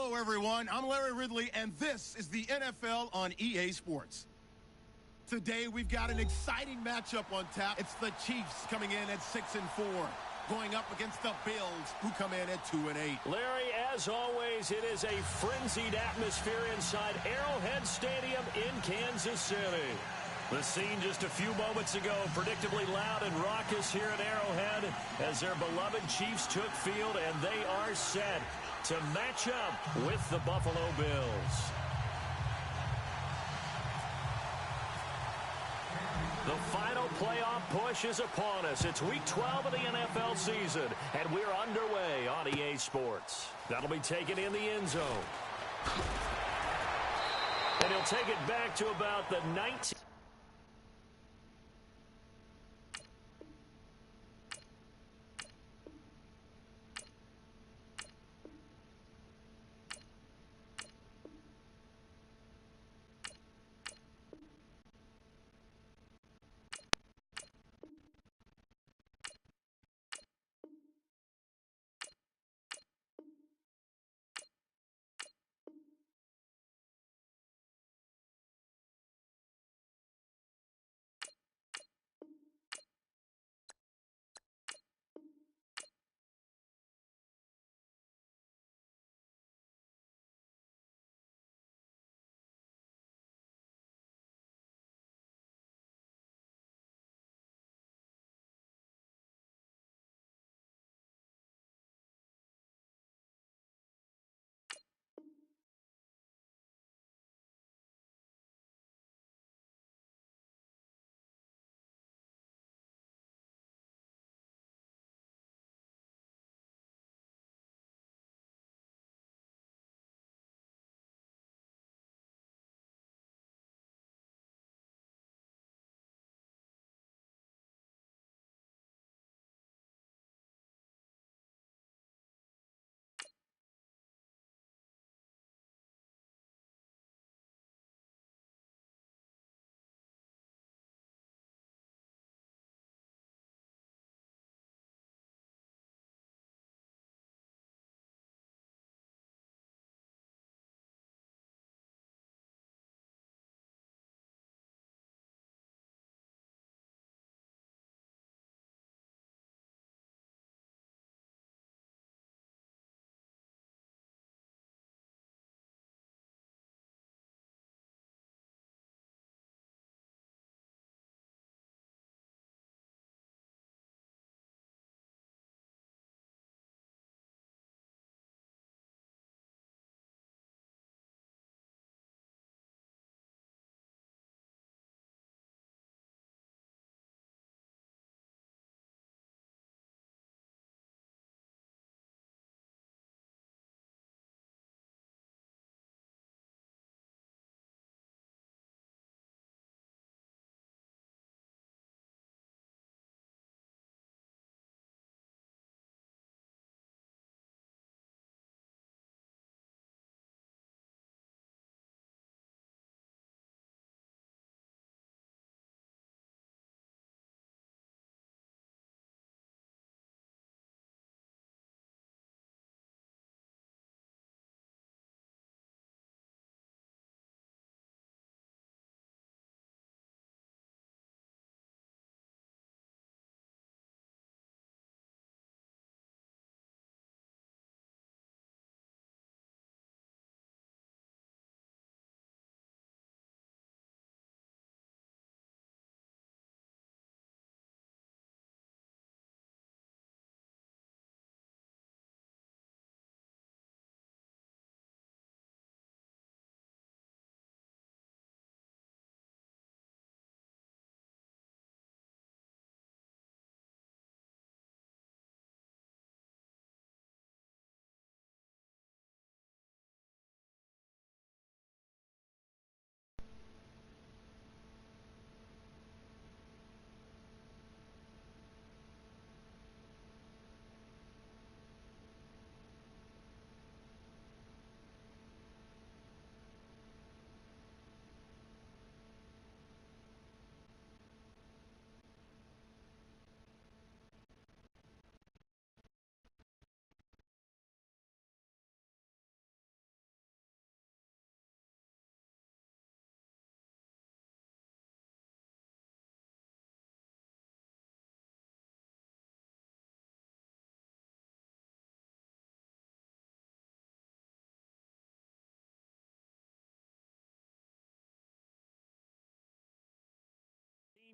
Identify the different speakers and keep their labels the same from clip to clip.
Speaker 1: Hello, everyone. I'm Larry Ridley, and this is the NFL on EA Sports. Today, we've got an exciting matchup on tap. It's the Chiefs coming in at 6-4, going up against the Bills, who come in at 2-8.
Speaker 2: Larry, as always, it is a frenzied atmosphere inside Arrowhead Stadium in Kansas City. The scene just a few moments ago, predictably loud and raucous here at Arrowhead as their beloved Chiefs took field, and they are set to match up with the Buffalo Bills. The final playoff push is upon us. It's Week 12 of the NFL season, and we're underway on EA Sports. That'll be taken in the end zone. And he'll take it back to about the 19.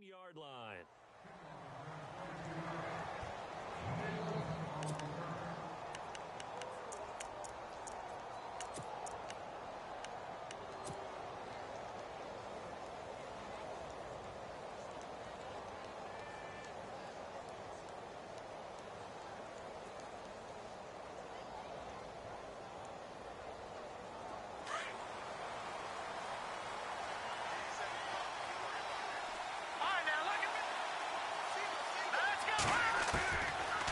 Speaker 2: 9-yard line.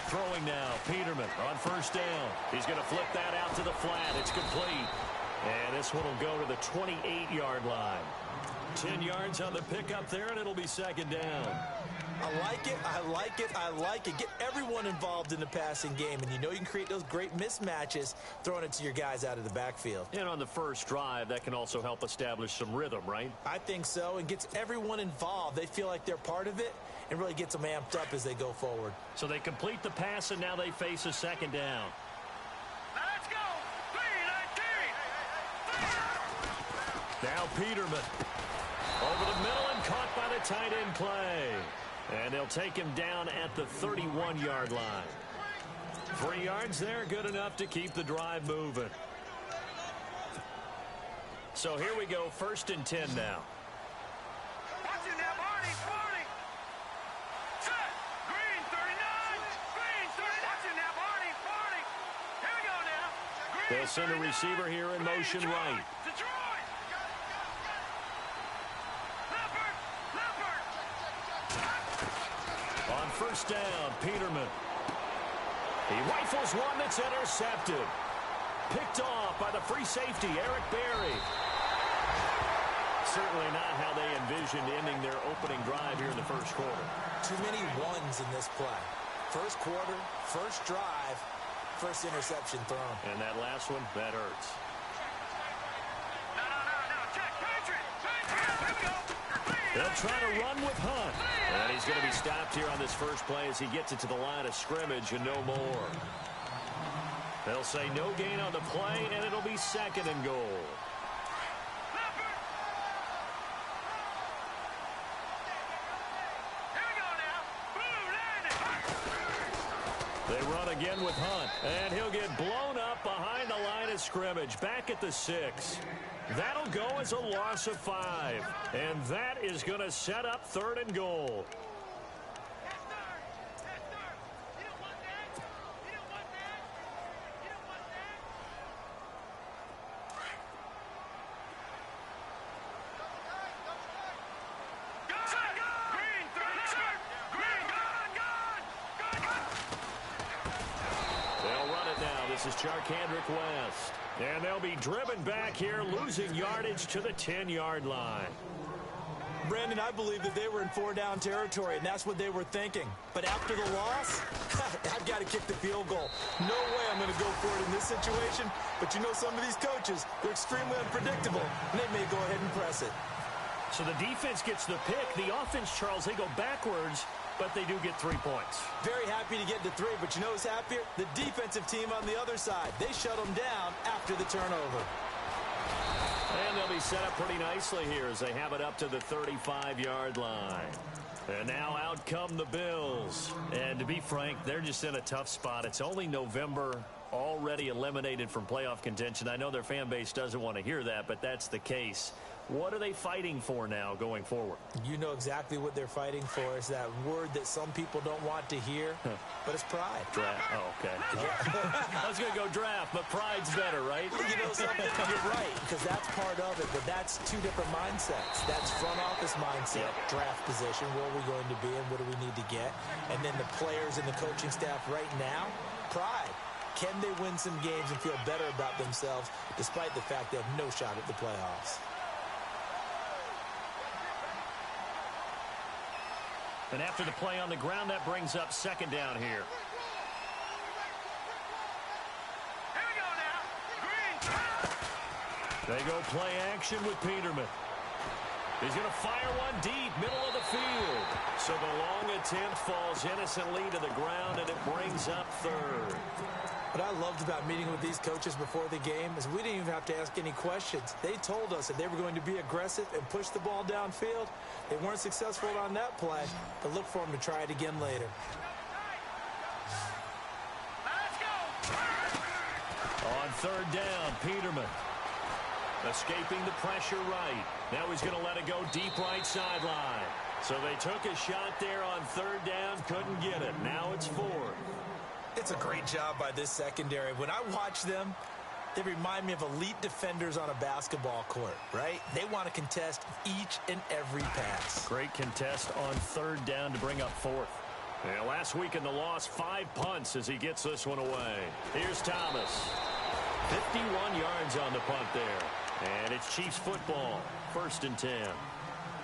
Speaker 2: Throwing now, Peterman on first down. He's going to flip that out to the flat. It's complete. And this one will go to the 28-yard line. 10 yards on the pickup there, and it'll be second down.
Speaker 3: I like it, I like it, I like it. Get everyone involved in the passing game, and you know you can create those great mismatches throwing it to your guys out of the backfield.
Speaker 2: And on the first drive, that can also help establish some rhythm, right?
Speaker 3: I think so, and gets everyone involved. They feel like they're part of it, and really gets them amped up as they go forward.
Speaker 2: So they complete the pass, and now they face a second down.
Speaker 4: Let's go! 3-19!
Speaker 2: Now Peterman. Over the middle and caught by the tight end play. And they'll take him down at the 31-yard line. 3 yards there, good enough to keep the drive moving. So here we go, 1st and 10 now.
Speaker 4: Watch it now, Barney, Barney! Set! Green, 39! Green, 39! Watch it now, Barney, Barney! Here we go now! Green,
Speaker 2: They'll send a receiver here in motion right.
Speaker 4: Detroit!
Speaker 2: On first down, Peterman. He rifles one that's intercepted. Picked off by the free safety, Eric Berry. Certainly not how they envisioned ending their opening drive here in the first quarter.
Speaker 3: Too many ones in this play. First quarter, first drive, first interception thrown.
Speaker 2: And that last one, that hurts.
Speaker 4: No. Check, Patriot! Here we go!
Speaker 2: They'll try to run with Hunt. And he's going to be stopped here on this first play as he gets it to the line of scrimmage and no more. They'll say no gain on the play, and it'll be 2nd and goal. They run again with Hunt, and he'll get blown up behind the line of scrimmage, back at the 6. That'll go as a loss of 5, and that is going to set up 3rd and goal. This is Charkandrick West. And they'll be driven back here, losing yardage to the 10-yard line.
Speaker 3: Brandon, I believe that they were in 4-down territory, and that's what they were thinking. But after the loss, I've got to kick the field goal. No way I'm going to go for it in this situation. But you know some of these coaches, they're extremely unpredictable, and they may go ahead and press it.
Speaker 2: So the defense gets the pick. The offense, Charles, they go backwards, but they do get 3 points.
Speaker 3: Very happy to get to 3, but you know who's happier? The defensive team on the other side. They shut them down after the turnover.
Speaker 2: And they'll be set up pretty nicely here as they have it up to the 35-yard line. And now out come the Bills. And to be frank, they're just in a tough spot. It's only November, already eliminated from playoff contention. I know their fan base doesn't want to hear that, but that's the case. What are they fighting for now going forward?
Speaker 3: You know exactly what they're fighting for. Is that word that some people don't want to hear, but it's pride.
Speaker 2: Draft. Oh, okay. I was going to go draft, but pride's better, right?
Speaker 3: You know something? You're right, because that's part of it, but that's 2 different mindsets. That's front office mindset, draft position, where are we going to be and what do we need to get? And then the players and the coaching staff right now, pride. Can they win some games and feel better about themselves despite the fact they have no shot at the playoffs?
Speaker 2: And after the play on the ground, that brings up 2nd down here.
Speaker 4: Here we go now. Green.
Speaker 2: They go play action with Peterman. He's going to fire one deep, middle of the field. So the long attempt falls innocently to the ground, and it brings up 3rd.
Speaker 3: What I loved about meeting with these coaches before the game is we didn't even have to ask any questions. They told us that they were going to be aggressive and push the ball downfield. They weren't successful on that play, but look for them to try it again later.
Speaker 2: On third down, Peterman. Escaping the pressure right. Now he's going to let it go deep right sideline. So they took a shot there on third down, couldn't get it. Now it's fourth.
Speaker 3: It's a great job by this secondary. When I watch them, they remind me of elite defenders on a basketball court, right? They want to contest each and every pass.
Speaker 2: Great contest on third down to bring up fourth. And last week in the loss, 5 punts as he gets this one away. Here's Thomas. 51 yards on the punt there. And it's Chiefs football, 1st and 10.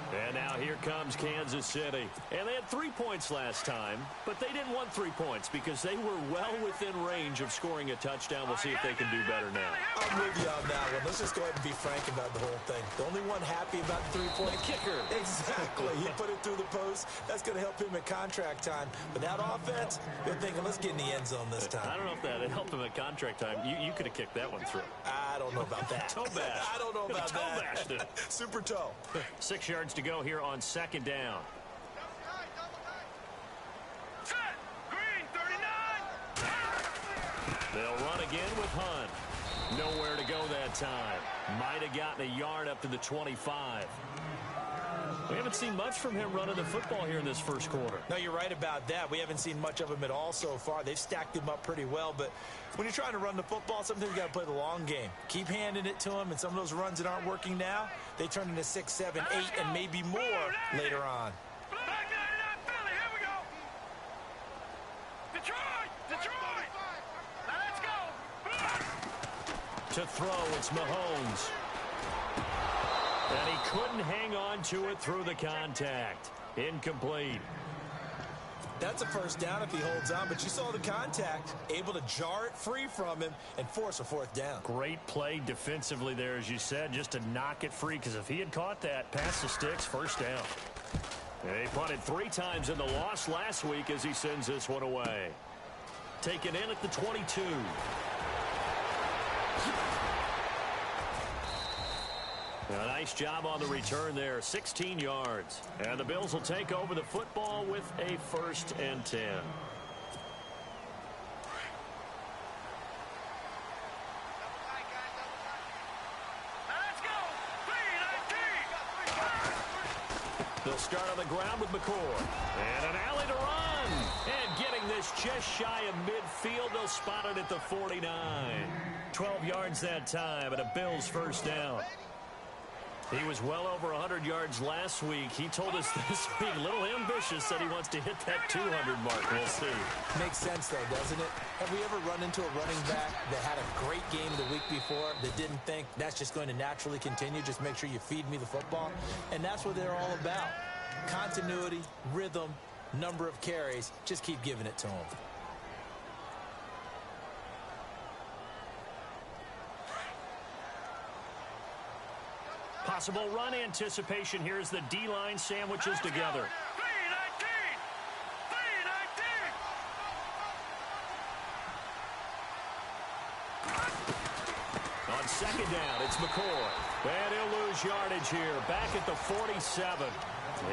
Speaker 2: And now here comes Kansas City. And they had 3 points last time, but they didn't want 3 points because they were well within range of scoring a touchdown. We'll see if they can do better now.
Speaker 3: I'm with you on that one. Let's just go ahead and be frank about the whole thing. The only one happy about the 3-point
Speaker 2: kicker.
Speaker 3: Exactly. He put it through the post. That's going to help him at contract time. But that offense, they're thinking, let's get in the end zone this time.
Speaker 2: I don't know if that helped him at contract time. You could have kicked that one through.
Speaker 3: I don't know about that.
Speaker 2: Toe bash.
Speaker 3: I don't know about
Speaker 2: toe
Speaker 3: that.
Speaker 2: bashed it.
Speaker 3: Super toe.
Speaker 2: 6 yards to go here on 2nd down.
Speaker 4: Set. Green, 39.
Speaker 2: They'll run again with Hunt. Nowhere to go that time. Might have gotten a yard up to the 25. We haven't seen much from him running the football here in this first quarter.
Speaker 3: No, you're right about that. We haven't seen much of him at all so far. They've stacked him up pretty well, but when you're trying to run the football, sometimes you got to play the long game. Keep handing it to him, and some of those runs that aren't working now, they turn into 6, 7, 8, and maybe more later on.
Speaker 4: Back 99 Philly, here we go. Detroit, Detroit. Now let's go.
Speaker 2: To throw, it's Mahomes. And he couldn't hang on to it through the contact. Incomplete.
Speaker 3: That's a first down if he holds on, but you saw the contact, able to jar it free from him and force a 4th down.
Speaker 2: Great play defensively there, as you said, just to knock it free, because if he had caught that, past the sticks, 1st down. And he punted 3 times in the loss last week as he sends this one away. Taken in at the 22. A nice job on the return there, 16 yards. And the Bills will take over the football with a 1st and 10.
Speaker 4: Let's go. 3-19.
Speaker 2: They'll start on the ground with McCord. And an alley to run. And getting this just shy of midfield, they'll spot it at the 49. 12 yards that time, and a Bills 1st down. He was well over 100 yards last week. He told us this week, a little ambitious, said he wants to hit that 200 mark. We'll see.
Speaker 3: Makes sense, though, doesn't it? Have we ever run into a running back that had a great game the week before that didn't think that's just going to naturally continue? Just make sure you feed me the football. And that's what they're all about. Continuity, rhythm, number of carries. Just keep giving it to them.
Speaker 2: Possible run anticipation. Here's the D-line sandwiches together.
Speaker 4: 3-19. 3-19.
Speaker 2: On 2nd down, it's McCord. And he'll lose yardage here. Back at the 47.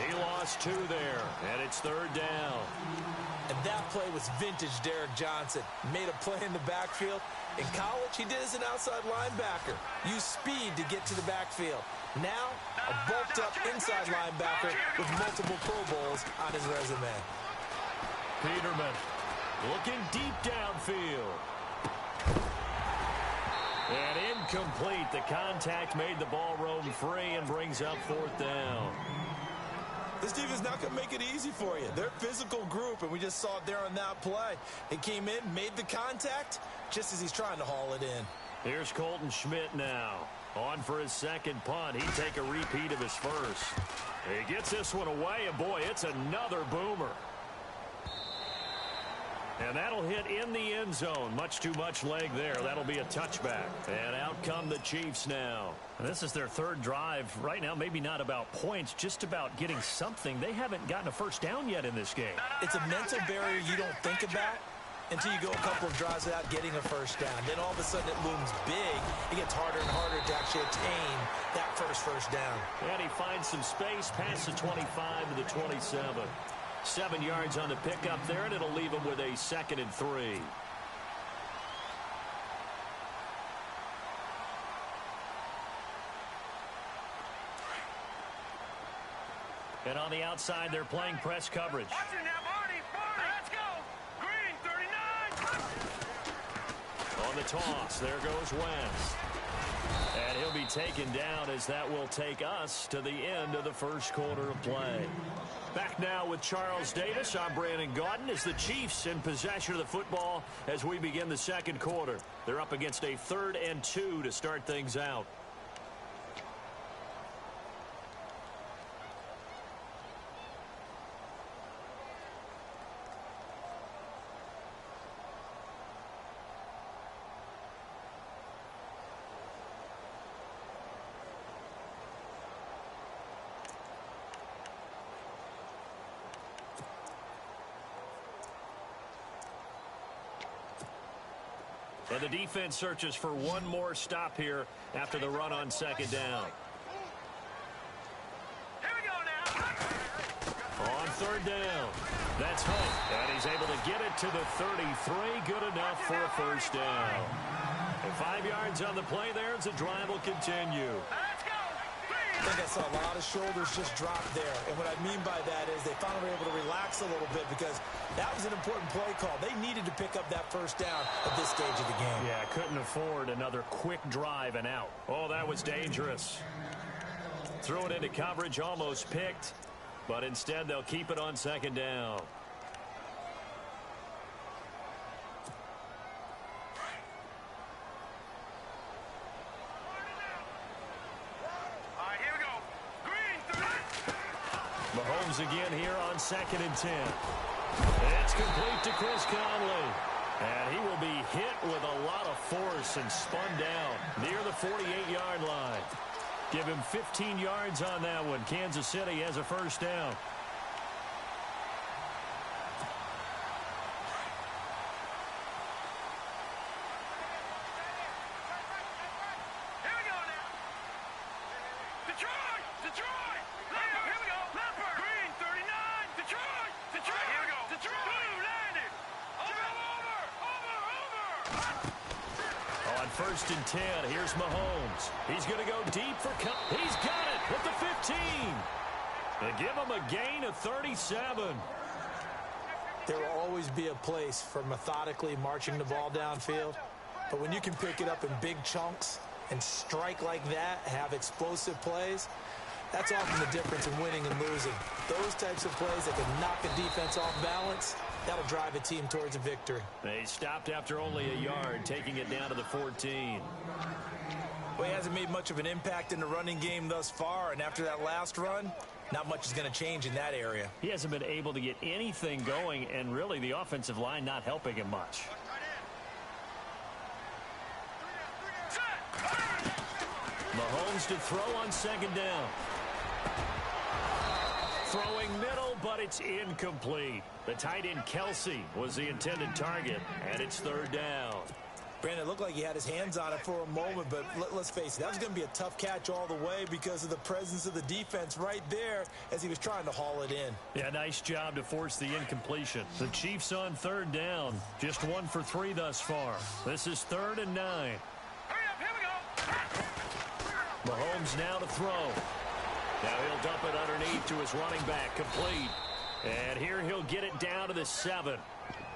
Speaker 2: He lost 2 there. And it's 3rd down.
Speaker 3: And that play was vintage Derek Johnson. Made a play in the backfield. In college, he did as an outside linebacker. Used speed to get to the backfield. Now, a bulked-up inside linebacker with multiple Pro Bowls on his resume.
Speaker 2: Peterman looking deep downfield. And incomplete. The contact made the ball roam free and brings up 4th down.
Speaker 3: This team is not going to make it easy for you. They're a physical group, and we just saw it there on that play. He came in, made the contact, just as he's trying to haul it in.
Speaker 2: Here's Colton Schmidt now. On for his 2nd punt. He'd take a repeat of his 1st. He gets this one away, and boy, it's another boomer. And that'll hit in the end zone. Much too much leg there. That'll be a touchback. And out come the Chiefs now. And this is their 3rd drive. Right now, maybe not about points, just about getting something. They haven't gotten a 1st down yet in this game.
Speaker 3: It's a mental barrier you don't think about until you go a couple of drives without getting a first down. Then all of a sudden it looms big. It gets harder and harder to actually attain that first down.
Speaker 2: And he finds some space past the 25 to the 27. 7 yards on the pickup there, and it'll leave him with a 2nd and 3. And on the outside, they're playing press coverage.
Speaker 4: Watch it now, Barney. Let's go. Green, 39.
Speaker 2: On the toss, there goes Wentz. And he'll be taken down as that will take us to the end of the first quarter of play. Back now with Charles Davis. I'm Brandon Gaudin as the Chiefs in possession of the football as we begin the second quarter. They're up against a 3rd and 2 to start things out. And the defense searches for one more stop here after the run on 2nd down.
Speaker 4: Here we go now.
Speaker 2: On 3rd down, that's Hunt, and he's able to get it to the 33. Good enough for a first down. And 5 yards on the play there as the drive will continue.
Speaker 4: Let's go.
Speaker 3: I think I saw a lot of shoulders just drop there. And what I mean by that is they finally were able to relax a little bit because that was an important play call. They needed to pick up that first down at this stage of the game.
Speaker 2: Yeah, couldn't afford another quick drive and out. Oh, that was dangerous. Threw it into coverage, almost picked. But instead, they'll keep it on 2nd down. Mahomes again here on 2nd and 10. It's complete to Chris Conley. And he will be hit with a lot of force and spun down near the 48-yard line. Give him 15 yards on that one. Kansas City has a first down. First and 10. Here's Mahomes. He's going to go deep for he's got it at the 15. They give him a gain of 37.
Speaker 3: There will always be a place for methodically marching the ball downfield. But when you can pick it up in big chunks and strike like that, have explosive plays, that's often the difference in winning and losing. Those types of plays that can knock a defense off balance, that'll drive a team towards a victory.
Speaker 2: They stopped after only a yard, taking it down to the 14.
Speaker 3: Well, he hasn't made much of an impact in the running game thus far, and after that last run, not much is going to change in that area.
Speaker 2: He hasn't been able to get anything going, and really the offensive line not helping him much. Mahomes to throw on 2nd down. Throwing middle, but it's incomplete. The tight end Kelsey was the intended target, and it's 3rd down.
Speaker 3: Brandon, it looked like he had his hands on it for a moment, but let's face it, that was going to be a tough catch all the way because of the presence of the defense right there as he was trying to haul it in.
Speaker 2: Yeah, nice job to force the incompletion. The Chiefs on 3rd down, just 1 for 3 thus far. This is 3rd and 9.
Speaker 4: Hurry up, here we go.
Speaker 2: Mahomes now to throw. Now he'll dump it underneath to his running back, complete. And here he'll get it down to the 7.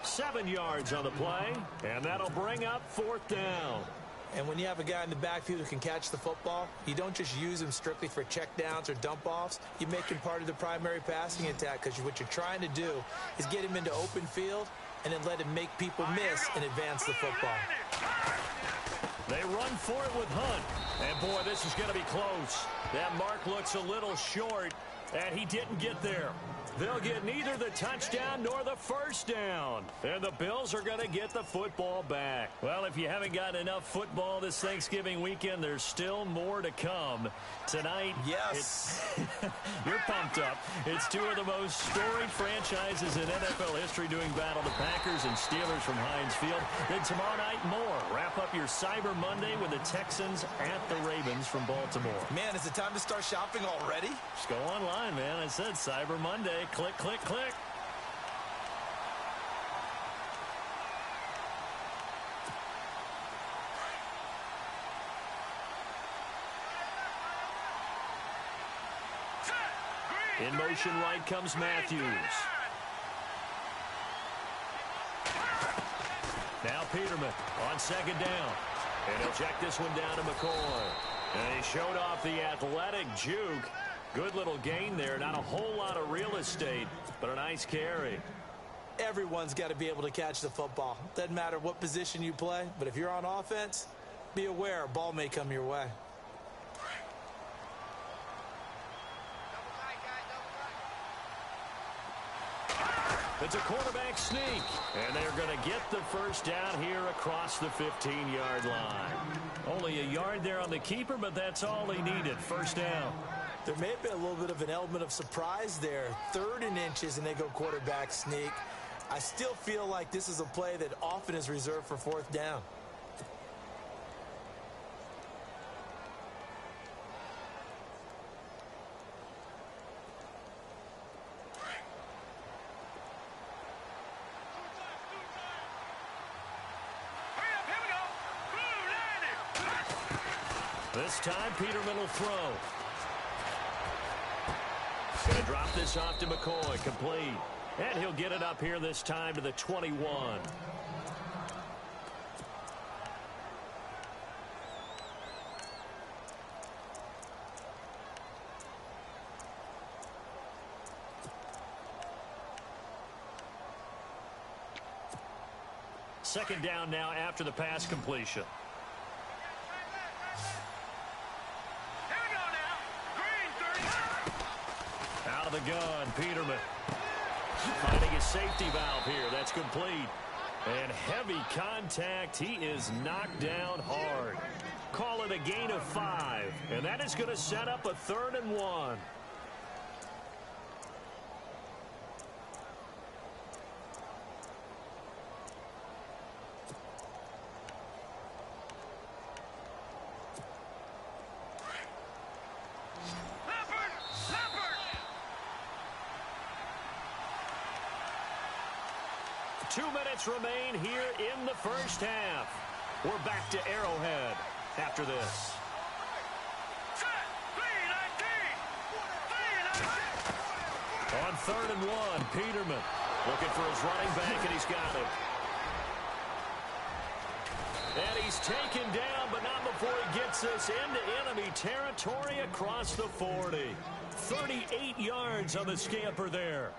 Speaker 2: 7 yards on the play, and that'll bring up 4th down.
Speaker 3: And when you have a guy in the backfield who can catch the football, you don't just use him strictly for checkdowns or dump-offs. You make him part of the primary passing attack because what you're trying to do is get him into open field and then let him make people miss and advance the football.
Speaker 2: They run for it with Hunt. And, boy, this is going to be close. That mark looks a little short. And he didn't get there. They'll get neither the touchdown nor the first down. And the Bills are going to get the football back. Well, if you haven't gotten enough football this Thanksgiving weekend, there's still more to come. Tonight,
Speaker 3: yes,
Speaker 2: you're pumped up. It's two of the most storied franchises in NFL history doing battle, the Packers and Steelers from Heinz Field. Then tomorrow night, more. Wrap up your Cyber Monday with the Texans at the Ravens from Baltimore.
Speaker 3: Man, is it time to start shopping already?
Speaker 2: Just go online, man. I said Cyber Monday. Click, click, click. In motion right comes Matthews. Now Peterman on second down. And he'll check this one down to McCoy. And he showed off the athletic juke. Good little gain there. Not a whole lot of real estate, but a nice carry.
Speaker 3: Everyone's got to be able to catch the football. Doesn't matter what position you play, but if you're on offense, be aware a ball may come your way.
Speaker 2: It's a quarterback sneak, and they're going to get the first down here across the 15-yard line. Only a yard there on the keeper, but that's all he needed. First down.
Speaker 3: There may have been a little bit of an element of surprise there. 3rd and inches, and they go quarterback sneak. I still feel like this is a play that often is reserved for 4th down.
Speaker 2: This time, Peterman will throw. Going to drop this off to McCoy, complete. And he'll get it up here this time to the 21. Second down now after the pass completion. Out of the gun, Peterman. Finding his safety valve here. That's complete. And heavy contact. He is knocked down hard. Call it a gain of 5. And that is going to set up a 3rd and 1. Remain here in the first half. We're back to Arrowhead after this. On 3rd and 1, Peterman looking for his running back, and he's got him. And he's taken down, but not before he gets us into enemy territory across the 40. 38 yards on the scamper there.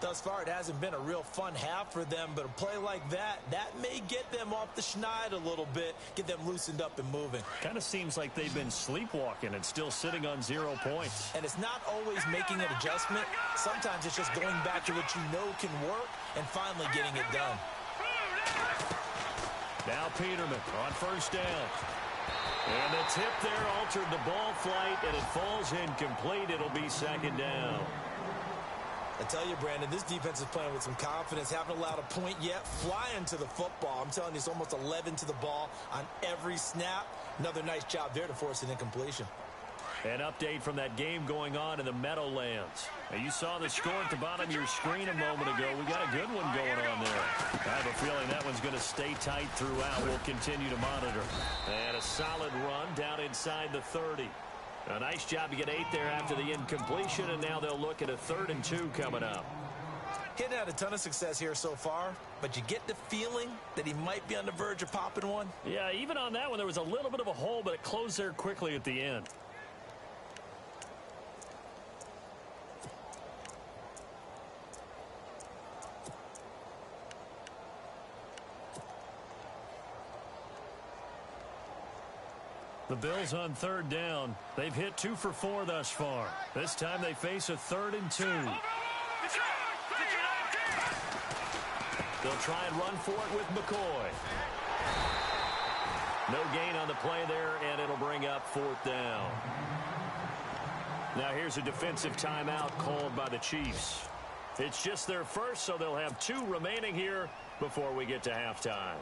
Speaker 3: Thus far, it hasn't been a real fun half for them, but a play like that may get them off the schneid a little bit, get them loosened up and moving.
Speaker 2: Kind of seems like they've been sleepwalking and still sitting on 0 points.
Speaker 3: And it's not always making an adjustment. Sometimes it's just going back to what you know can work and finally getting it done.
Speaker 2: Now Peterman on first down. And the tip there altered the ball flight, and it falls incomplete. It'll be second down.
Speaker 3: I tell you, Brandon, this defense is playing with some confidence. Haven't allowed a point yet. Flying to the football. I'm telling you, it's almost 11 to the ball on every snap. Another nice job there to force an incompletion.
Speaker 2: An update from that game going on in the Meadowlands. Now, you saw the score at the bottom of your screen a moment ago. We got a good one going on there. I have a feeling that one's going to stay tight throughout. We'll continue to monitor. And a solid run down inside the 30. A nice job to get 8 there after the incompletion, and now they'll look at a 3rd and 2 coming up.
Speaker 3: Hitting had a ton of success here so far, but you get the feeling that he might be on the verge of popping one.
Speaker 2: Yeah, even on that one, there was a little bit of a hole, but it closed there quickly at the end. The Bills on third down. They've hit 2 for 4 thus far. This time they face a 3rd and 2. They'll try and run for it with McCoy. No gain on the play there, and it'll bring up 4th down. Now here's a defensive timeout called by the Chiefs. It's just their first, so they'll have 2 remaining here before we get to halftime.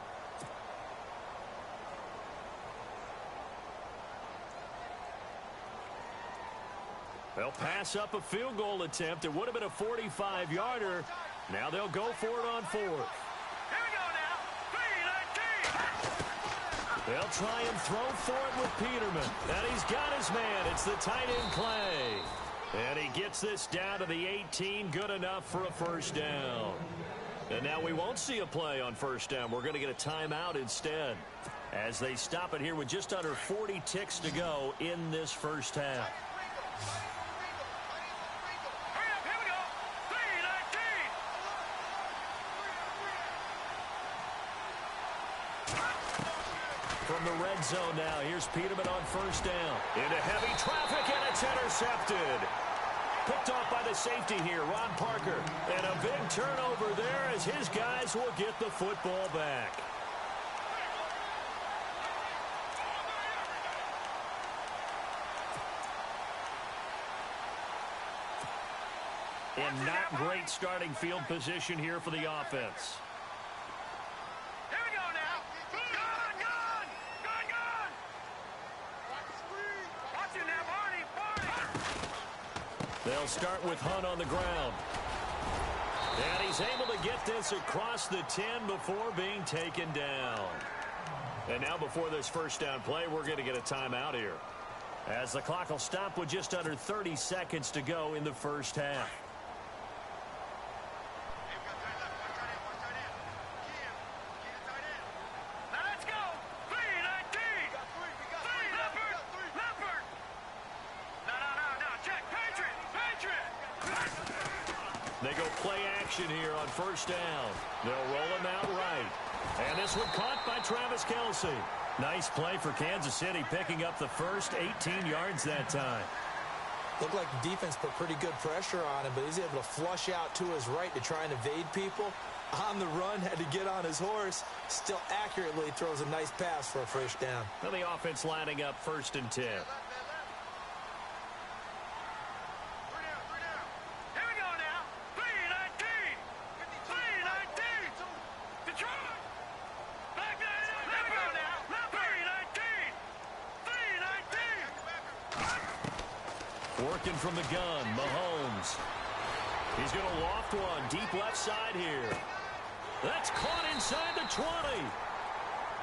Speaker 2: They'll pass up a field goal attempt. It would have been a 45-yarder. Now they'll go for it on 4th.
Speaker 4: Here we go now. 3-19.
Speaker 2: They'll try and throw for it with Peterman. And he's got his man. It's the tight end Clay. And he gets this down to the 18. Good enough for a first down. And now we won't see a play on first down. We're going to get a timeout instead, as they stop it here with just under 40 ticks to go in this first half. From the red zone now, here's Peterman on first down. Into heavy traffic, and it's intercepted. Picked off by the safety here, Ron Parker. And a big turnover there as his guys will get the football back. And not great starting field position here for the offense.
Speaker 4: Here we go now. Gun. Watch it now, Barney.
Speaker 2: They'll start with Hunt on the ground. And he's able to get this across the 10 before being taken down. And now before this first down play, we're going to get a timeout here, as the clock will stop with just under 30 seconds to go in the first half. They go play action here on first down. They'll roll him out right. And this one caught by Travis Kelce. Nice play for Kansas City, picking up the first 18 yards that time.
Speaker 3: Looked like the defense put pretty good pressure on him, but he's able to flush out to his right to try and evade people. On the run, had to get on his horse. Still accurately throws a nice pass for a first down.
Speaker 2: Well, the offense lining up 1st and 10. Working from the gun, Mahomes. He's going to loft one deep left side here. That's caught inside the 20.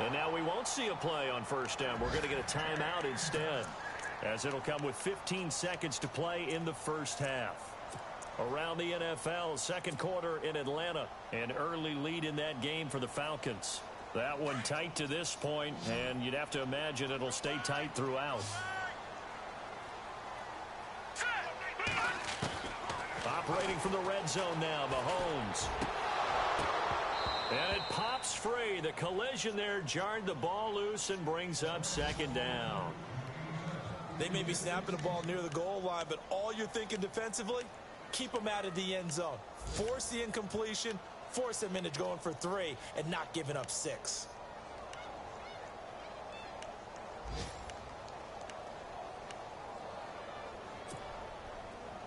Speaker 2: And now we won't see a play on first down. We're going to get a timeout instead, as it'll come with 15 seconds to play in the first half. Around the NFL, second quarter in Atlanta. An early lead in that game for the Falcons. That one tight to this point, and you'd have to imagine it'll stay tight throughout. Operating from the red zone now, Mahomes. And it pops free. The collision there jarred the ball loose and brings up second down.
Speaker 3: They may be snapping the ball near the goal line, but all you're thinking defensively, keep them out of the end zone. Force the incompletion, force them into going for 3, and not giving up 6.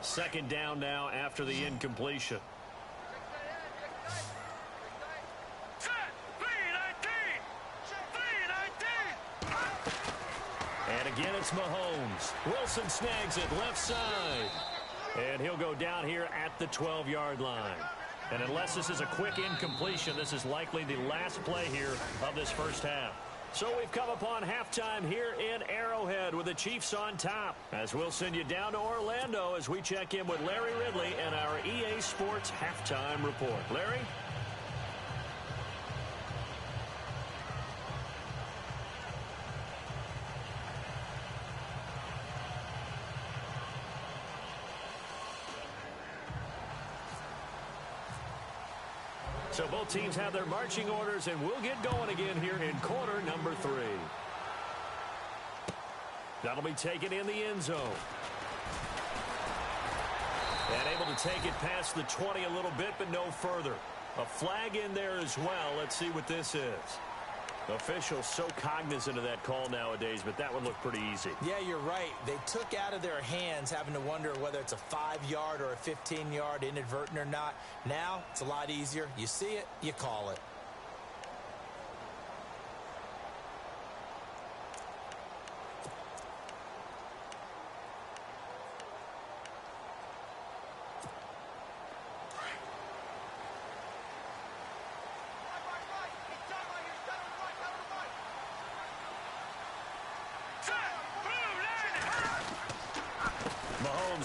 Speaker 2: Second down now after the incompletion. And again, it's Mahomes. Wilson snags it left side. And he'll go down here at the 12-yard line. And unless this is a quick incompletion, this is likely the last play here of this first half. So we've come upon halftime here in Arrowhead with the Chiefs on top, as we'll send you down to Orlando as we check in with Larry Ridley and our EA Sports Halftime Report. Larry? So both teams have their marching orders, and we'll get going again here in quarter number 3. That'll be taken in the end zone. And able to take it past the 20 a little bit, but no further. A flag in there as well. Let's see what this is. Officials so cognizant of that call nowadays, but that one looked pretty easy.
Speaker 3: Yeah, you're right. They took out of their hands having to wonder whether it's a 5-yard or a 15-yard inadvertent or not. Now, it's a lot easier. You see it, you call it.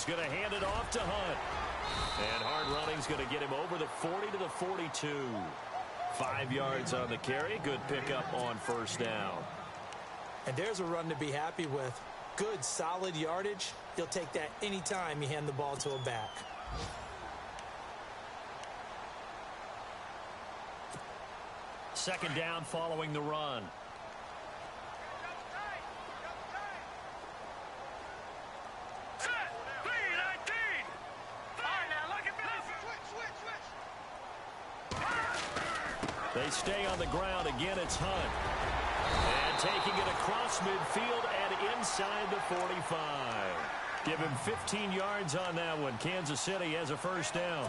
Speaker 2: Going to hand it off to Hunt. And hard running's going to get him over the 40 to the 42. 5 yards on the carry. Good pickup on first down.
Speaker 3: And there's a run to be happy with. Good, solid yardage. He'll take that anytime you hand the ball to a back.
Speaker 2: Second down following the run. They stay on the ground. Again, it's Hunt. And taking it across midfield and inside the 45. Give him 15 yards on that one. Kansas City has a first down.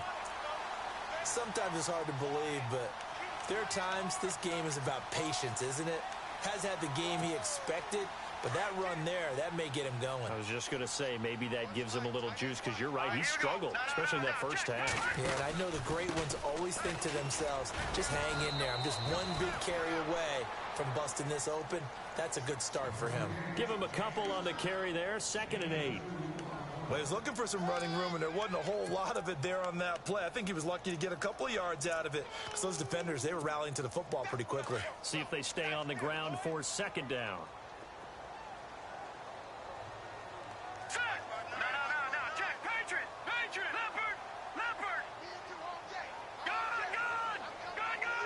Speaker 3: Sometimes it's hard to believe, but there are times this game is about patience, isn't it? Has had the game he expected, but that run there, that may get him going.
Speaker 2: I was just going to say, maybe that gives him a little juice, because you're right, he struggled, especially in that first half.
Speaker 3: Yeah, and I know the great ones always think to themselves, just hang in there. I'm just one big carry away from busting this open. That's a good start for him.
Speaker 2: Give him a couple on the carry there, 2nd and 8.
Speaker 5: Well, he was looking for some running room, and there wasn't a whole lot of it there on that play. I think he was lucky to get a couple of yards out of it, because those defenders, they were rallying to the football pretty quickly.
Speaker 2: See if they stay on the ground for 2nd down.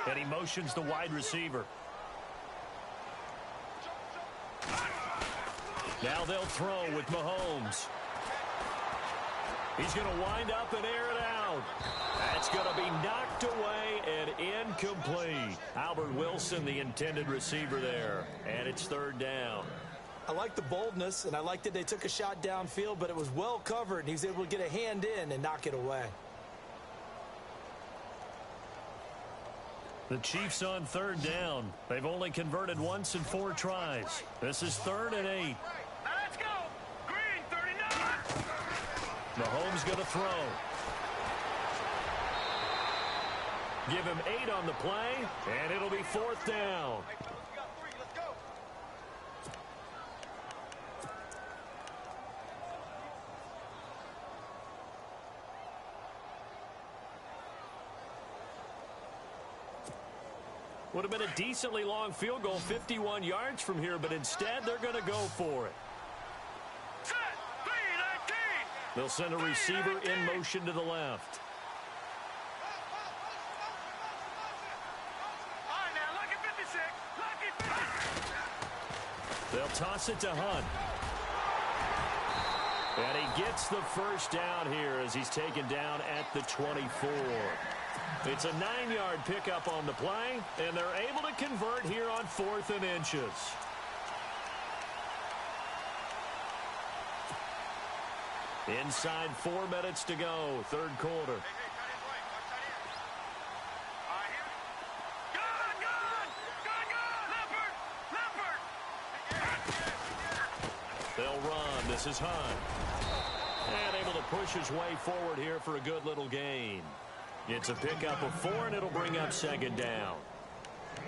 Speaker 2: And he motions the wide receiver. Now they'll throw with Mahomes. He's going to wind up and air it out. That's going to be knocked away and incomplete. Albert Wilson, the intended receiver there. And it's 3rd down.
Speaker 3: I like the boldness, and I like that they took a shot downfield, but it was well covered, and he was able to get a hand in and knock it away.
Speaker 2: The Chiefs on 3rd down. They've only converted once in 4 tries. This is 3rd and 8.
Speaker 4: Let's go. Green 39.
Speaker 2: Mahomes going to throw. Give him 8 on the play, and it'll be 4th down. Would have been a decently long field goal, 51 yards from here, but instead they're going to go for it. They'll send a receiver in motion to the left. They'll toss it to Hunt. And he gets the first down here as he's taken down at the 24. It's a 9-yard pickup on the play, and they're able to convert here on 4th and inches. Inside 4 minutes to go, 3rd quarter. They'll run. This is Hunt. And able to push his way forward here for a good little gain. It's a pickup of 4, and it'll bring up 2nd down.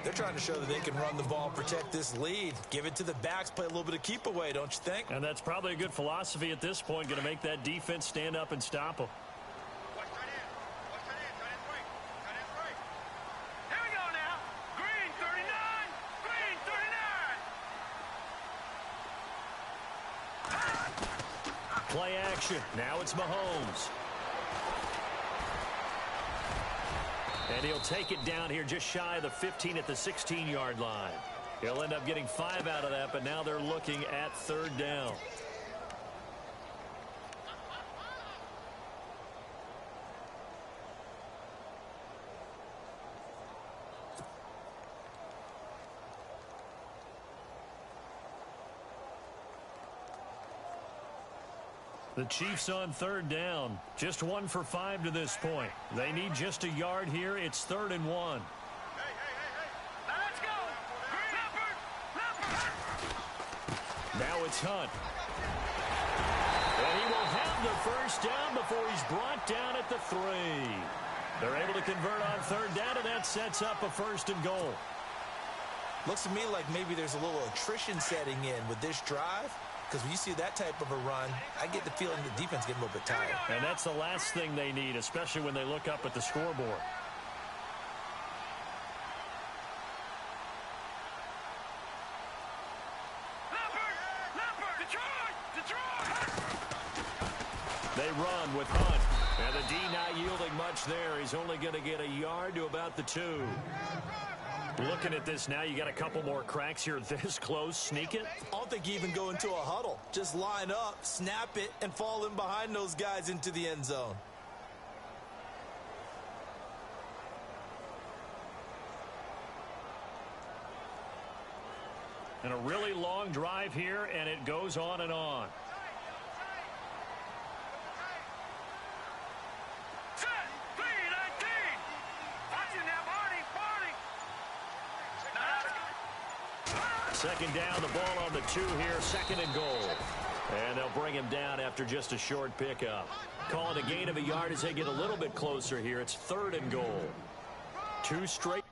Speaker 3: They're trying to show that they can run the ball, protect this lead. Give it to the backs, play a little bit of keep away, don't you think?
Speaker 2: And that's probably a good philosophy at this point, going to make that defense stand up and stop them.
Speaker 4: Here we go now. Green 39. Green 39.
Speaker 2: Play action. Now it's Mahomes. And he'll take it down here just shy of the 15 at the 16-yard line. He'll end up getting 5 out of that, but now they're looking at 3rd down. The Chiefs on 3rd down. Just 1 for 5 to this point. They need just a yard here. It's 3rd and 1.
Speaker 4: Hey. Now let's go. Leopard.
Speaker 2: Now it's Hunt. And he will have the 1st down before he's brought down at the 3. They're able to convert on 3rd down, and that sets up a 1st and goal.
Speaker 3: Looks to me like maybe there's a little attrition setting in with this drive. Because when you see that type of a run, I get the feeling the defense getting a little bit tired.
Speaker 2: And that's the last thing they need, especially when they look up at the scoreboard.
Speaker 4: Leopard! Detroit!
Speaker 2: They run with Hunt. And the D not yielding much there. He's only going to get a yard to about the 2. Looking at this now, you got a couple more cracks here this close. Sneak it.
Speaker 3: I don't think you even go into a huddle. Just line up, snap it, and fall in behind those guys into the end zone.
Speaker 2: And a really long drive here, and it goes on and on. Second down, the ball on the 2 here, 2nd and goal. And they'll bring him down after just a short pickup. Calling a gain of a yard as they get a little bit closer here. It's 3rd and goal. 2 straight.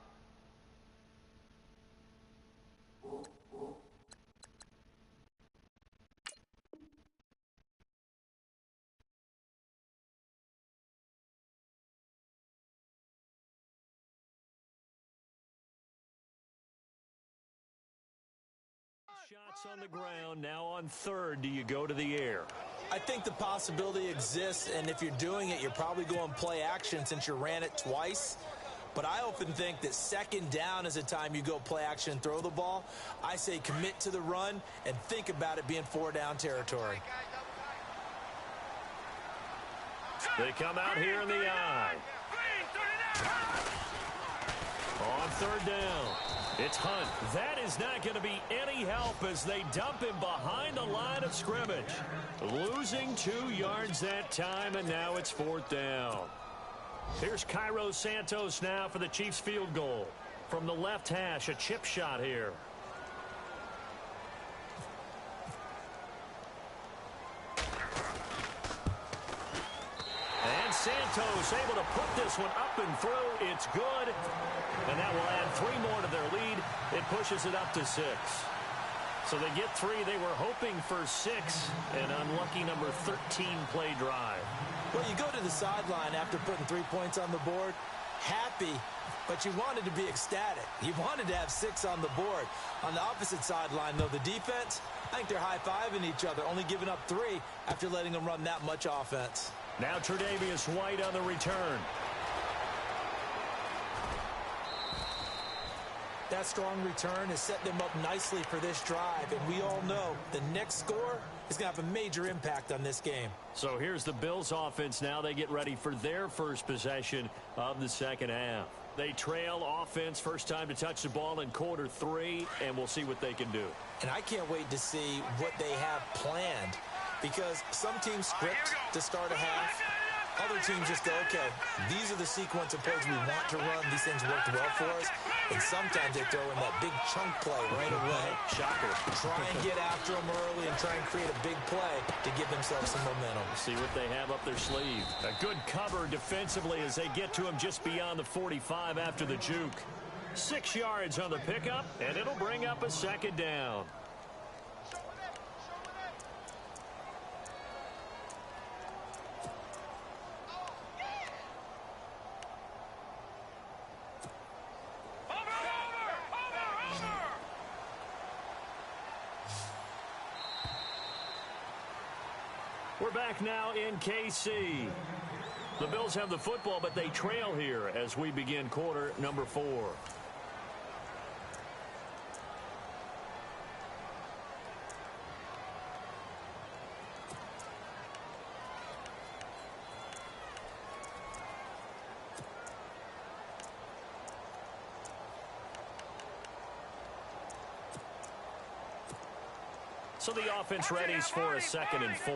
Speaker 2: Shots on the ground. Now on 3rd, do you go to the air?
Speaker 3: I think the possibility exists, and if you're doing it, you're probably going play action since you ran it twice. But I often think that 2nd down is a time you go play action and throw the ball. I say commit to the run and think about it being 4 down territory.
Speaker 2: They come out here in the eye. On 3rd down. It's Hunt. That is not going to be any help as they dump him behind the line of scrimmage. Losing 2 yards that time, and now it's 4th down. Here's Cairo Santos now for the Chiefs field goal. From the left hash, a chip shot here. And Santos able to put this one up and through. It's good. And that will add 3 more to their lead. It pushes it up to 6. So they get 3. They were hoping for 6. An unlucky number 13 play drive.
Speaker 3: Well, you go to the sideline after putting 3 points on the board, happy, but you wanted to be ecstatic. You wanted to have 6 on the board. On the opposite sideline, though, the defense, I think they're high-fiving each other, only giving up 3 after letting them run that much offense.
Speaker 2: Now Tre'Davious White on the return.
Speaker 3: That strong return has set them up nicely for this drive, and we all know the next score is going to have a major impact on this game.
Speaker 2: So here's the Bills offense now. They get ready for their first possession of the 2nd half. They trail offense, first time to touch the ball in quarter 3, and we'll see what they can do.
Speaker 3: And I can't wait to see what they have planned, because some teams script to start a half. Other teams just go, okay, these are the sequence of plays we want to run. These things worked well for us. And sometimes they throw in that big chunk play right away.
Speaker 2: Shocker.
Speaker 3: Try and get after them early and try and create a big play to give themselves some momentum.
Speaker 2: See what they have up their sleeve. A good cover defensively as they get to him just beyond the 45 after the juke. 6 yards on the pickup, and it'll bring up a 2nd down. We're back now in KC. The Bills have the football, but they trail here as we begin quarter number 4. So the offense readies for a 2nd and 4.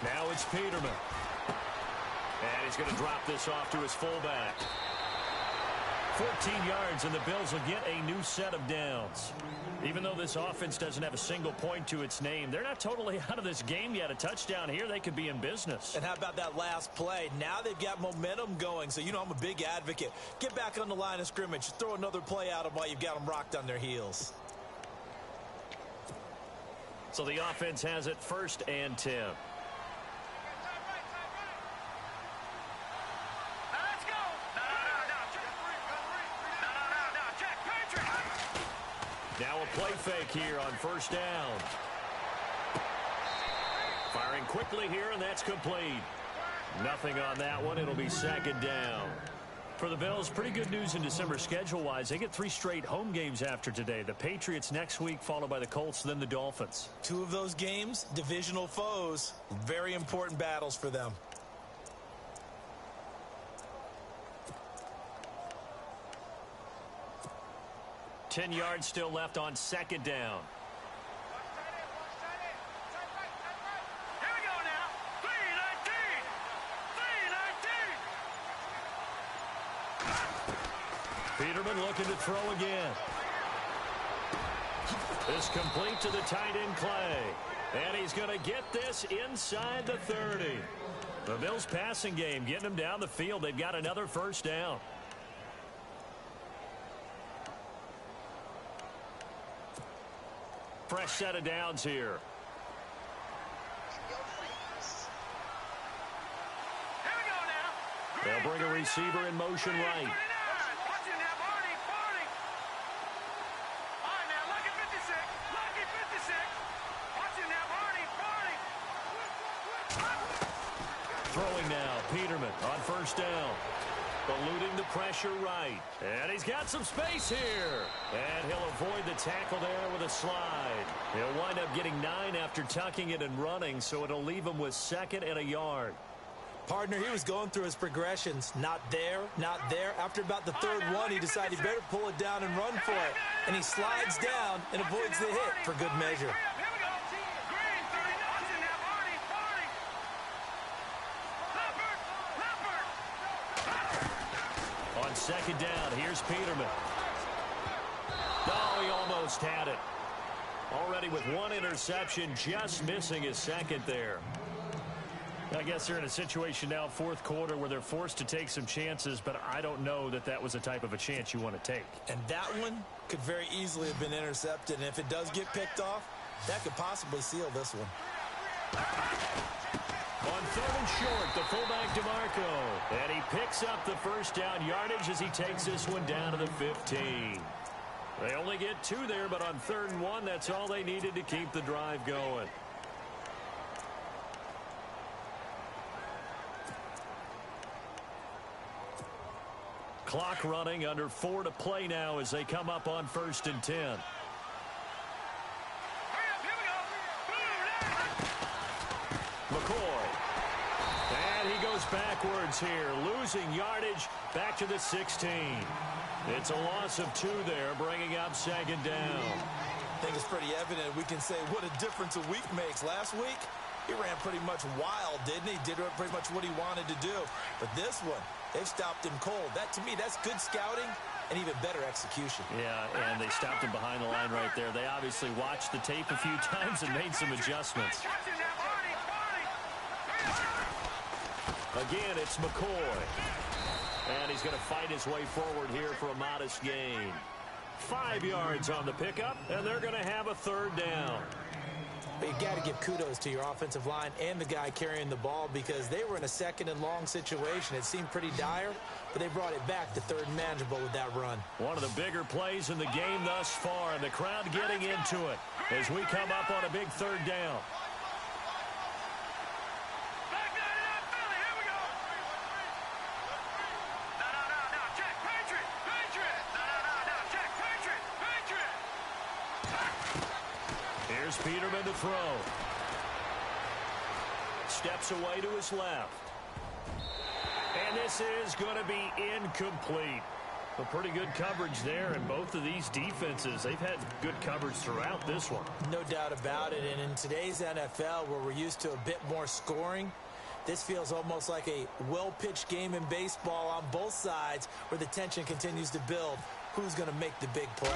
Speaker 2: Now it's Peterman. And he's going to drop this off to his fullback. 14 yards, and the Bills will get a new set of downs. Even though this offense doesn't have a single point to its name, they're not totally out of this game yet. A touchdown here, they could be in business.
Speaker 3: And how about that last play? Now they've got momentum going, so you know I'm a big advocate. Get back on the line of scrimmage. Throw another play at them while you've got them rocked on their heels.
Speaker 2: So the offense has it 1st and 10. Now a play fake here on 1st down. Firing quickly here, and that's complete. Nothing on that one. It'll be 2nd down. For the Bills, pretty good news in December schedule-wise. They get 3 straight home games after today. The Patriots next week, followed by the Colts, then the Dolphins.
Speaker 3: 2 of those games, divisional foes. Very important battles for them.
Speaker 2: Ten yards still left on 2nd down.
Speaker 4: Here we go now. 3-19.
Speaker 2: Peterman looking to throw again. This complete to the tight end Clay. And he's going to get this inside the 30. The Bills passing game getting them down the field. They've got another 1st down. Fresh set of downs here.
Speaker 4: Here we go now.
Speaker 2: They'll bring a receiver in motion right.
Speaker 4: Watch it now, Barney. All right, now, lucky 56. Lucky 56. Watch it now, Barney.
Speaker 2: Throwing now, Peterman on 1st down. Eluding the pressure right. And he's got some space here. And he'll avoid the tackle there with a slide. He'll wind up getting 9 after tucking it and running, so it'll leave him with 2nd and a yard.
Speaker 3: Partner, he was going through his progressions. Not there, not there. After about the 3rd one, he decided he better pull it down and run for it. And he slides down and avoids the hit for good measure.
Speaker 4: Here we go. Green, 39. Watch it now, Barney.
Speaker 2: On 2nd down, here's Peterman. Oh, he almost had it. Already with 1 interception, just missing his 2nd there. I guess they're in a situation now, 4th quarter, where they're forced to take some chances, but I don't know that that was the type of a chance you want to take.
Speaker 3: And that one could very easily have been intercepted, and if it does get picked off, that could possibly seal this one.
Speaker 2: On 3rd and short, the fullback DeMarco. And he picks up the 1st down yardage as he takes this one down to the 15. They only get 2 there, but on 3rd and 1, that's all they needed to keep the drive going. Clock running, under 4 to play now as they come up on 1st and 10. McCoy. And he goes backwards here, losing yardage back to the 16. It's a loss of 2 there, bringing up 2nd down.
Speaker 3: I think it's pretty evident. We can say what a difference a week makes. Last week, he ran pretty much wild, didn't he? Did pretty much what he wanted to do. But this one, they've stopped him cold. That, to me, that's good scouting and even better execution.
Speaker 2: Yeah, and they stopped him behind the line right there. They obviously watched the tape a few times and made some adjustments. Again, it's McCoy. And he's going to fight his way forward here for a modest gain. 5 yards on the pickup, and they're going to have a 3rd down.
Speaker 3: But you've got to give kudos to your offensive line and the guy carrying the ball because they were in a 2nd and long situation. It seemed pretty dire, but they brought it back to 3rd and manageable with that run.
Speaker 2: One of the bigger plays in the game thus far, and the crowd getting into it as we come up on a big 3rd down. Peterman to throw. Steps away to his left. And this is going to be incomplete. A pretty good coverage there, and both of these defenses, they've had good coverage throughout this one.
Speaker 3: No doubt about it, and in today's NFL, where we're used to a bit more scoring, this feels almost like a well-pitched game in baseball on both sides where the tension continues to build. Who's going to make the big play?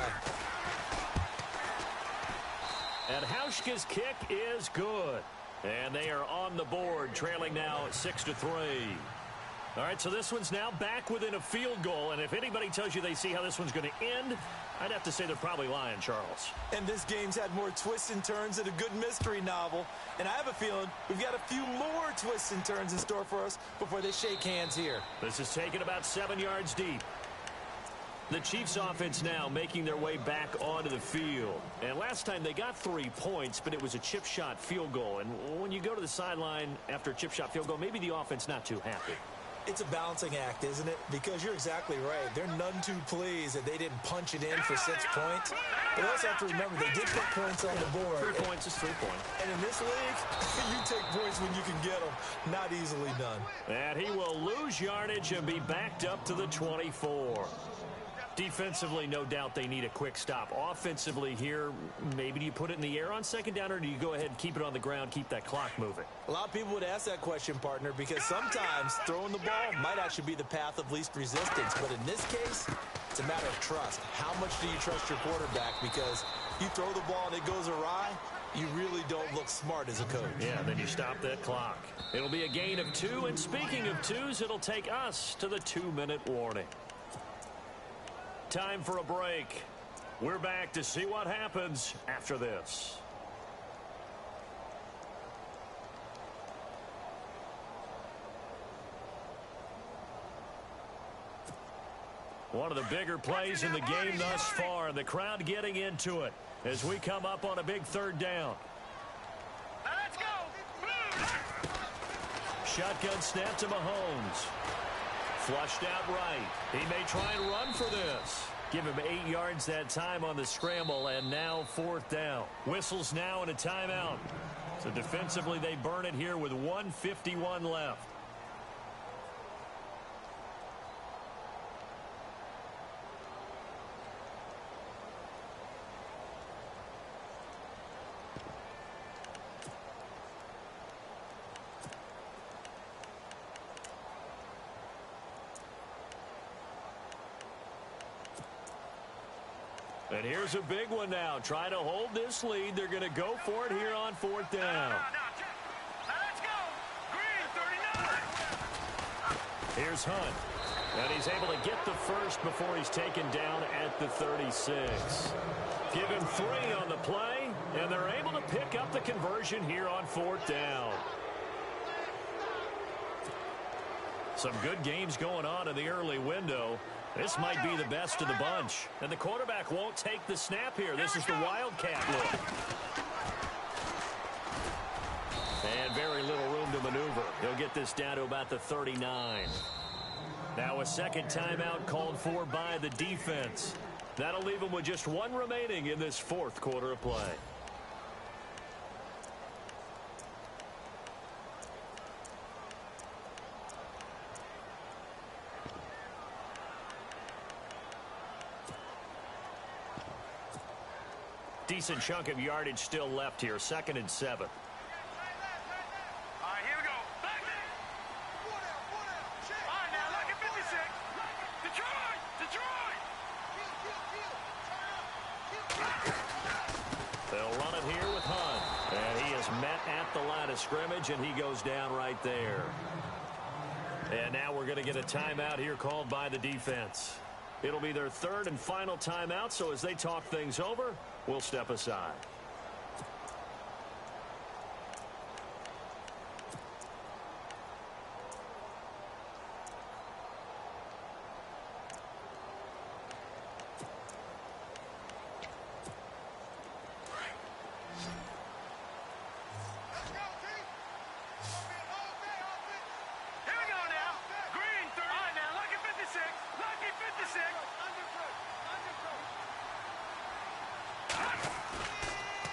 Speaker 2: And Hauschka's kick is good. And they are on the board, trailing now 6-3. All right, so this one's now back within a field goal, and if anybody tells you they see how this one's going to end, I'd have to say they're probably lying, Charles.
Speaker 3: And this game's had more twists and turns than a good mystery novel, and I have a feeling we've got a few more twists and turns in store for us before they shake hands here.
Speaker 2: This is taken about 7 yards deep. The Chiefs offense now making their way back onto the field. And last time they got 3 points, but it was a chip shot field goal. And when you go to the sideline after a chip shot field goal, maybe the offense not too happy.
Speaker 3: It's a balancing act, isn't it? Because you're exactly right. They're none too pleased that they didn't punch it in for 6 points. But they also have to remember they did put points on the board.
Speaker 2: 3 points is 3 points.
Speaker 3: And in this league, you take points when you can get them. Not easily done.
Speaker 2: And he will lose yardage and be backed up to the 24. Defensively, no doubt they need a quick stop. Offensively here, maybe do you put it in the air on second down, or do you go ahead and keep it on the ground, keep that clock moving?
Speaker 3: A lot of people would ask that question, partner, because sometimes throwing the ball might actually be the path of least resistance. But in this case, it's a matter of trust. How much do you trust your quarterback? Because you throw the ball and it goes awry, you really don't look smart as a coach.
Speaker 2: Yeah, then you stop that clock. It'll be a gain of 2, and speaking of 2s, it'll take us to the 2-minute warning. Time for a break. We're back to see what happens after this. One of the bigger plays in the game thus far, and the crowd getting into it as we come up on a big 3rd down.
Speaker 4: Let's go.
Speaker 2: Shotgun snap to Mahomes. Flushed out right. He may try and run for this. Give him 8 yards that time on the scramble, and now 4th down. Whistles now and a timeout. So defensively, they burn it here with 1:51 left. And here's a big one now. Trying to hold this lead. They're going to go for it here on 4th down.
Speaker 4: Let's go. Green 39.
Speaker 2: Here's Hunt. And he's able to get the first before he's taken down at the 36. Give him 3 on the play, and they're able to pick up the conversion here on 4th down. Some good games going on in the early window. This might be the best of the bunch. And the quarterback won't take the snap here. This is the Wildcat look. And very little room to maneuver. He'll get this down to about the 39. Now a second timeout called for by the defense. That'll leave him with just 1 remaining in this 4th quarter of play. Decent chunk of yardage still left here. 2nd and 7.
Speaker 4: All right, here we go. Back. All right, now, look at 56. Detroit.
Speaker 2: They'll run it here with Hunt. And he is met at the line of scrimmage, and he goes down right there. And now we're going to get a timeout here called by the defense. It'll be their 3rd and final timeout, so as they talk things over, we'll step aside.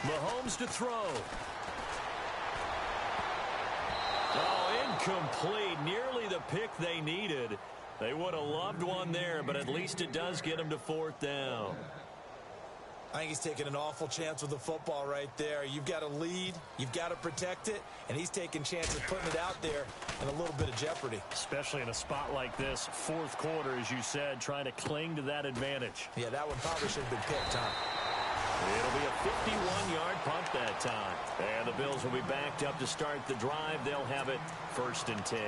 Speaker 2: Mahomes to throw. Oh, Incomplete. Nearly the pick they needed. They would have loved one there, but at least it does get them to 4th down.
Speaker 5: I think he's taking an awful chance with the football right there. You've got to lead, you've got to protect it, and he's taking chances putting it out there in a little bit of jeopardy.
Speaker 2: Especially in a spot like this, 4th quarter, as you said, trying to cling to that advantage.
Speaker 5: Yeah, that one probably should have been picked, huh?
Speaker 2: It'll be a 51-yard punt that time. And the Bills will be backed up to start the drive. They'll have it 1st and 10.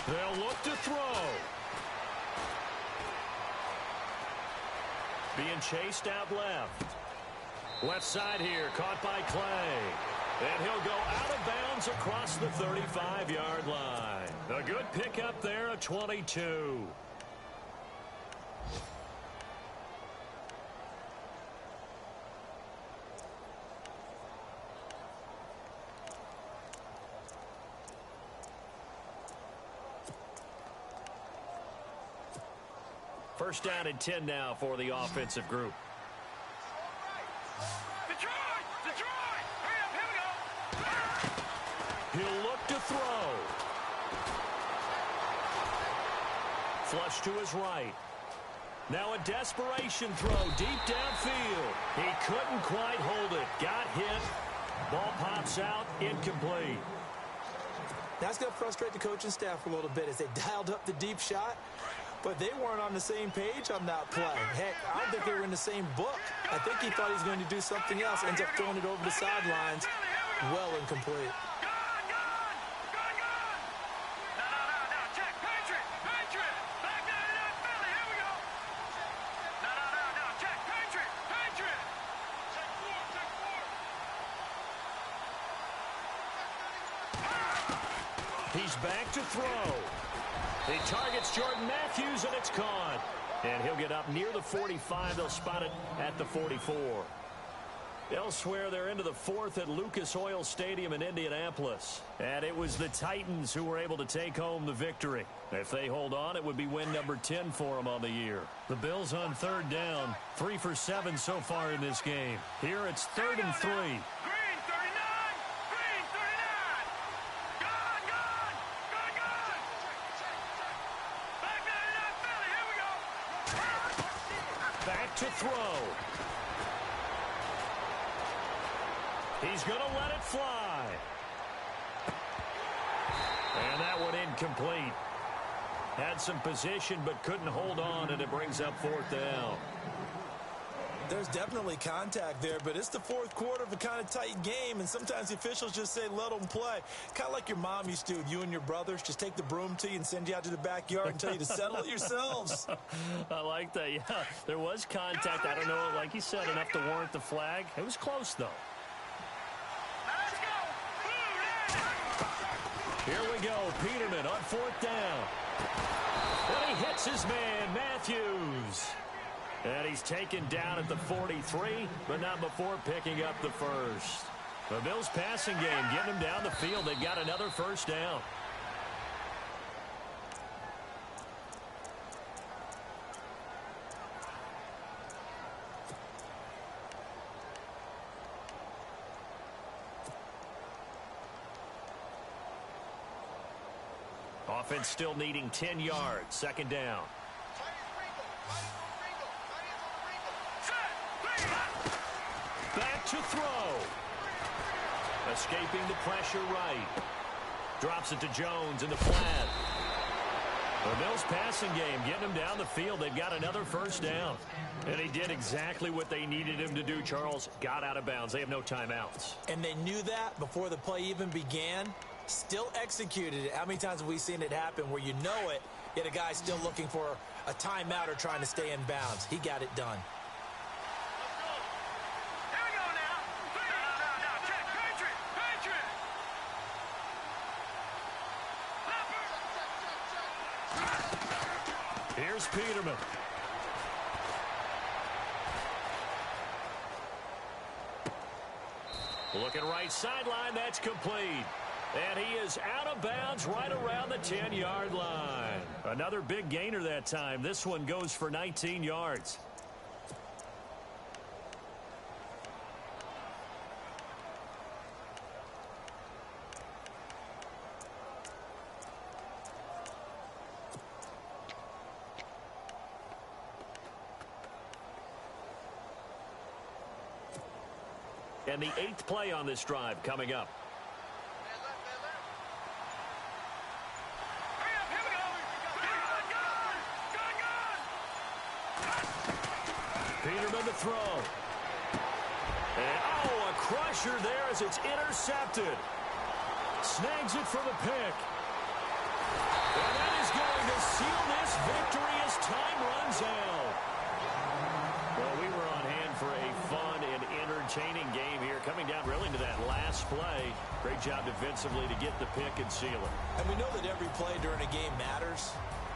Speaker 2: They'll look to throw. Being chased out left. Left side here, caught by Clay. And he'll go out of bounds across the 35-yard line. A good pickup there, a 22. First down and 10 now for the offensive group.
Speaker 4: Detroit! Hurry up, here we go!
Speaker 2: He'll look to throw. Flush to his right. Now a desperation throw deep downfield. He couldn't quite hold it. Got hit. Ball pops out, incomplete.
Speaker 3: That's going to frustrate the coaching staff a little bit as they dialed up the deep shot. But they weren't on the same page on that play. Heck, I don't think they were in the same book. I think he thought he was going to do something else. Ends up throwing it over the sidelines. Well incomplete.
Speaker 4: No, check. Patriot. Back 99 Philly. Here we go. No, check. Patriot. Check 4.
Speaker 2: He's back to throw. He targets Jordan Matthews, and it's caught. And he'll get up near the 45. They'll spot it at the 44. Elsewhere, they're into the 4th at Lucas Oil Stadium in Indianapolis. And it was the Titans who were able to take home the victory. If they hold on, it would be win number 10 for them on the year. The Bills on 3rd down, 3 for 7 so far in this game. Here it's 3rd and 3.
Speaker 4: Green 39.
Speaker 2: Back to throw. He's going to let it fly. And that one incomplete. Had some position but couldn't hold on, and it brings up 4th down.
Speaker 5: There's definitely contact there, but it's the 4th quarter of a kind of tight game, and sometimes the officials just say, let them play. Kind of like your mom used to do with you and your brothers. Just take the broom to you and send you out to the backyard and tell you to settle it yourselves.
Speaker 2: I like that, yeah. There was contact. I don't know, like you said, enough to warrant the flag. It was close, though. Here we go. Peterman on 4th down. And he hits his man, Matthews. And he's taken down at the 43, but not before picking up the first. The Bills passing game, getting them down the field. They've got another first down. Offense still needing 10 yards. 2nd down. Back to throw. Escaping the pressure right. Drops it to Jones in the flat. The Bills passing game, getting them down the field. They've got another first down. And he did exactly what they needed him to do, Charles. Got out of bounds. They have no timeouts.
Speaker 3: And they knew that before the play even began. Still executed it. How many times have we seen it happen where you know it, yet a guy's still looking for a timeout or trying to stay in bounds? He got it done.
Speaker 2: Here's Peterman. Looking right sideline, that's complete. And he is out of bounds right around the 10-yard line. Another big gainer that time. This one goes for 19 yards. And the 8th play on this drive coming up. Peterman to throw. And, a crusher there as it's intercepted. Snags it for the pick. And that is going to seal this victory as time runs out. Well, we were on hand for a fun and entertaining game here, coming down really to that last play. Great job defensively to get the pick and seal it.
Speaker 3: And we know that every play during a game matters.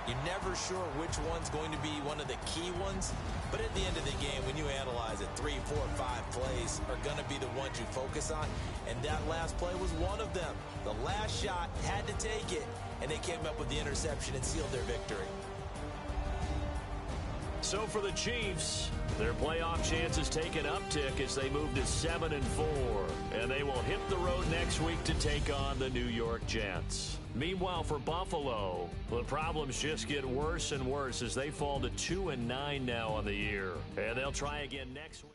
Speaker 3: You're never sure which one's going to be one of the key ones. But at the end of the game, when you analyze it, 3, 4, 5 plays are going to be the ones you focus on. And that last play was one of them. The last shot had to take it, and they came up with the interception and sealed their victory.
Speaker 2: So for the Chiefs, their playoff chances take an uptick as they move to 7-4. And they will hit the road next week to take on the New York Jets. Meanwhile, for Buffalo, the problems just get worse and worse as they fall to 2-9 now on the year. And they'll try again next week.